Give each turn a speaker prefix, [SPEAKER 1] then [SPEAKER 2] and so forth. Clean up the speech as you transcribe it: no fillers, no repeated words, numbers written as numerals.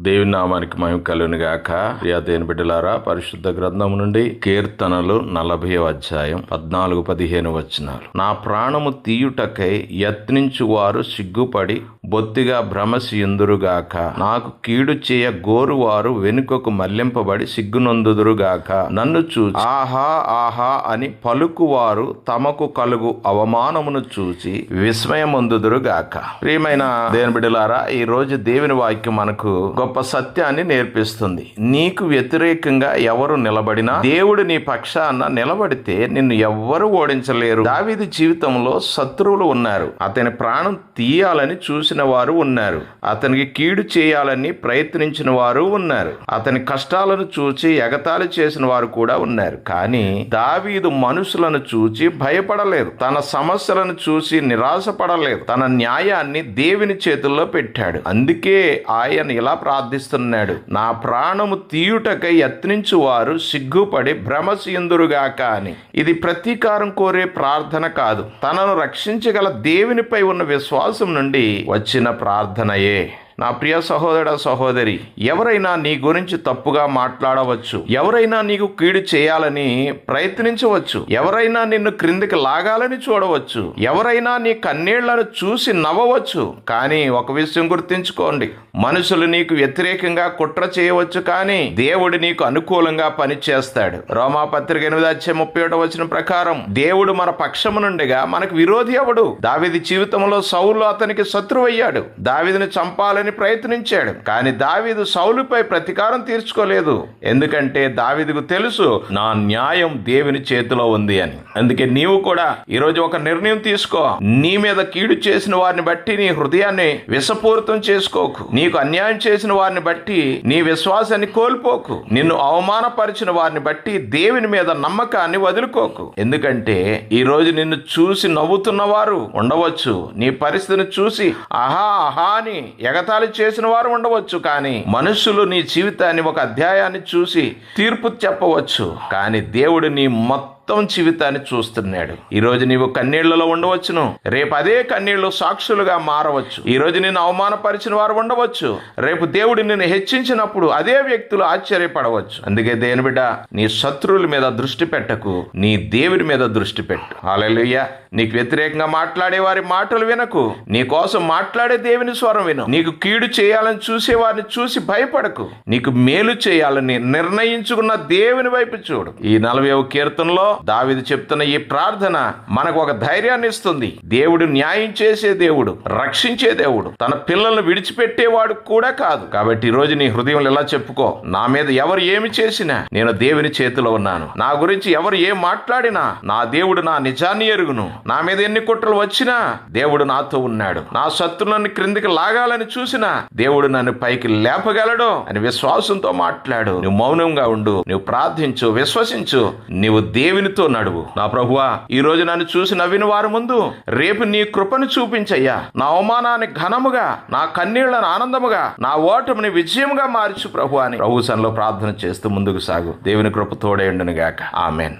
[SPEAKER 1] దేవుని నామానికి మహిమ కలుగును గాక. ప్రియా దేవుని బిడ్డలారా, పరిశుద్ధ గ్రంథం నుండి కీర్తనలు 40వ అధ్యాయం 14-15 వచనాలు. నా ప్రాణము తీయుటకై యత్నించు వారు సిగ్గుపడి బొత్తిగా భ్రమసియుందురుగాక. నాకు కీడు చేయ గోరువారు వెనుకకు మళ్లింపబడి సిగ్గునొందుదురుగాక. నన్ను చూసి ఆహా ఆహా అని పలుకువారు తమకు కలుగు అవమానమును చూసి విస్మయమొందుదురుగాక. ప్రియమైన దేవుని బిడ్డలారా, ఈ రోజు దేవుని వాక్యం మనకు గొప్ప సత్యాన్ని నేర్పిస్తుంది. నీకు వ్యతిరేకంగా ఎవరు నిలబడినా దేవుడు నీ పక్షాన నిలబడితే నిన్ను ఎవ్వరు ఓడించలేరు. దావీదు జీవితంలో శత్రువులు ఉన్నారు. అతని ప్రాణం తీయాలని చూసిన వారు ఉన్నారు. అతనికి కీడు చేయాలని ప్రయత్నించిన వారు ఉన్నారు. అతని కష్టాలను చూచి ఎగతాళి చేసిన వారు కూడా ఉన్నారు. కానీ దావీదు మనుషులను చూచి భయపడలేదు. తన సమస్యలను చూసి నిరాశపడలేదు. తన న్యాయాన్ని దేవుని చేతుల్లో పెట్టాడు. అందుకే ఆయన ఇలా ప్రార్థిస్తున్నాడు, నా ప్రాణము తీయుటకై యత్నించు వారు సిగ్గుపడి భ్రమసియుందురుగాక అని. ఇది ప్రతీకారం కోరే ప్రార్థన కాదు, తనను రక్షించగల దేవునిపై ఉన్న విశ్వాసం నుండి వచ్చిన ప్రార్థనయే. నా ప్రియ సహోదర సహోదరి, ఎవరైనా నీ గురించి తప్పుగా మాట్లాడవచ్చు. ఎవరైనా నీకు కీడు చేయాలని ప్రయత్నించవచ్చు. ఎవరైనా నిన్ను క్రిందికి లాగాలని చూడవచ్చు. ఎవరైనా నీ కన్నీళ్లను చూసి నవ్వవచ్చు. కానీ ఒక విషయం గుర్తుంచుకోండి, మనుషులు నీకు వ్యతిరేకంగా కుట్ర చేయవచ్చు, కానీ దేవుడు నీకు అనుకూలంగా పనిచేస్తాడు. రోమాపత్రిక 8:37 వచనం ప్రకారం దేవుడు మన పక్షమునుండగా మనకు విరోధి ఎవడు? దావీదు జీవితంలో సౌలు అతనికి శత్రువయ్యాడు. దావీదుని చంపాలని ప్రయత్నించాడు. కానీ దావీదు సౌలుపై ప్రతీకారం తీర్చుకోలేదు. ఎందుకంటే దావీదుకు తెలుసు, నా న్యాయం దేవుని చేతిలో ఉంది అని. అందుకే నీవు కూడా ఈరోజు ఒక నిర్ణయం తీసుకో. నీ మీద కీడు చేసిన వారిని బట్టి నీ హృదయాన్ని విషపూరితం చేసుకోకు. నీకు అన్యాయం చేసిన వారిని బట్టి నీ విశ్వాసాన్ని కోల్పోకు. నిన్ను అవమానపరిచిన వారిని బట్టి దేవుని మీద నమ్మకాన్ని వదులుకోకు. ఎందుకంటే ఈ రోజు నిన్ను చూసి నవ్వుతున్న వారు ఉండవచ్చు. నీ పరిస్థితిని చూసి ఆహా ఆహా అని ఎగతాళి చేసిన వారు ఉండవచ్చు. కానీ మనుషులు నీ జీవితాన్ని ఒక అధ్యాయాన్ని చూసి తీర్పు చెప్పవచ్చు. కానీ దేవుడు నీ మొత్తం జీవితాన్ని చూస్తున్నాడు. ఈ రోజు నీవు కన్నీళ్లలో ఉండవచ్చును, రేపు అదే కన్నీళ్లు సాక్షులుగా మారవచ్చు. ఈ రోజు నిన్ను అవమానపరిచిన వారు ఉండవచ్చు, రేపు దేవుడు నిన్ను హెచ్చించినప్పుడు అదే వ్యక్తులు ఆశ్చర్యపడవచ్చు. అందుకే దేవుని బిడ్డ, నీ శత్రువుల మీద దృష్టి పెట్టకు, నీ దేవుని మీద దృష్టి పెట్టు. హల్లెలూయా. నీకు వ్యతిరేకంగా మాట్లాడే వారి మాటలు వినకు, నీ కోసం మాట్లాడే దేవుని స్వరం విను. నీకు కీడు చేయాలని చూసే వారిని చూసి భయపడకు. నీకు మేలు చేయాలని నిర్ణయించుకున్న దేవుని వైపు చూడు. ఈ 40వ కీర్తనలో దావీదు చెప్తున్న ఈ ప్రార్థన మనకు ఒక ధైర్యాన్ని ఇస్తుంది. దేవుడు న్యాయం చేసే దేవుడు, రక్షించే దేవుడు, తన పిల్లలను విడిచిపెట్టేవాడు కూడా కాదు. కాబట్టి ఈ రోజు నీ హృదయంలో ఇలా చెప్పుకో, నా మీద ఎవరు ఏమి చేసినా నేను దేవుని చేతిలో ఉన్నాను. నా గురించి ఎవరు ఏం మాట్లాడినా నా దేవుడు నా నిజాన్ని ఎరుగును. నా మీద ఎన్ని కుట్రలు వచ్చినా దేవుడు నాతో ఉన్నాడు. నా శత్రువులను క్రిందికి లాగాలని చూసినా దేవుడు నన్ను పైకి లేపగలడు అని విశ్వాసంతో మాట్లాడు. నువ్వు మౌనంగా ఉండు, నువ్వు ప్రార్థించు, విశ్వసించు, నీవు దేవునితో నడువు. నా ప్రభువా, ఈ రోజు నన్ను చూసి నవ్విన వారి ముందు రేపు నీ కృపను చూపించయ్యా. నా అవమానాన్ని ఘనముగా, నా కన్నీళ్లను ఆనందముగా, నా ఓటమిని విజయముగా మార్చు ప్రభు అని ప్రభు సన్నిధిలో ప్రార్థన చేస్తూ ముందుకు సాగు. దేవుని కృప తోడేయుండును గాక. ఆమేన్.